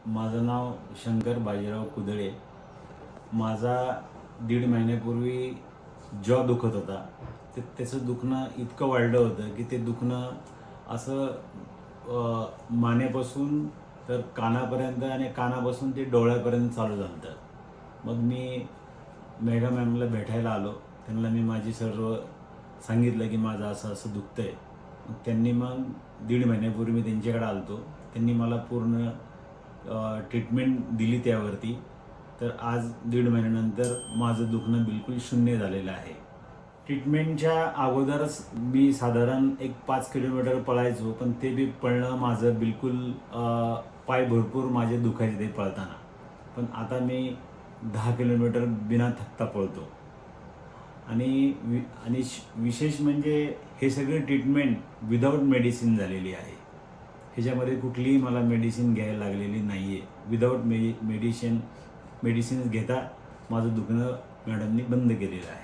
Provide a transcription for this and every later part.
माझं नाव शंकर बाजीराव कुदळे. माझा 1.5 महिन्यापूर्वी जॉ दुखत होता. त्याचं दुखणं इतकं वाढलं होतं की ते दुखणं असं मानेपासून तर कानापर्यंत आणि कानापासून ते डोळ्यापर्यंत चालू झालं होतं. मग मी मेघा मॅमला भेटायला आलो. त्यांना मी माझी सर्व सांगितलं की माझं असं असं दुखतं आहे. मग त्यांनी मग 1.5 महिन्यापूर्वी मी त्यांच्याकडे आलो होतो. त्यांनी मला पूर्ण ट्रीटमेंट दिली त्यावरती. तर आज 1.5 महिन्यानंतर माझं दुखणं बिलकुल शून्य झालेलं आहे. ट्रीटमेंटच्या अगोदरच मी साधारण एक 5 किलोमीटर पळायचो, पण ते बी पळणं माझं बिलकुल पाय भरपूर माझे दुखायचे ते पळताना. पण आता मी 10 किलोमीटर बिना थकता पळतो. आणि विशेष म्हणजे हे सगळे ट्रीटमेंट विदाऊट मेडिसिन झालेली आहे. ह्याच्यामध्ये कुठलीही मला मेडिसिन घ्यायला लागलेली नाही आहे. विदाऊट मेडिसिन्स घेता माझं दुखणं मॅडमनी बंद केलेलं आहे.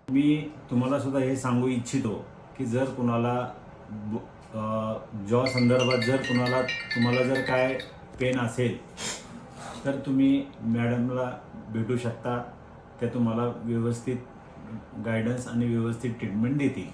मी तुम्हाला सुद्धा हे सांगू इच्छितो की जर कुणाला जॉ संदर्भात जर तुम्हाला जर काय पेन असेल तर तुम्ही मॅडमला भेटू शकता. त्या तुम्हाला व्यवस्थित गायडन्स आणि व्यवस्थित ट्रीटमेंट देतील.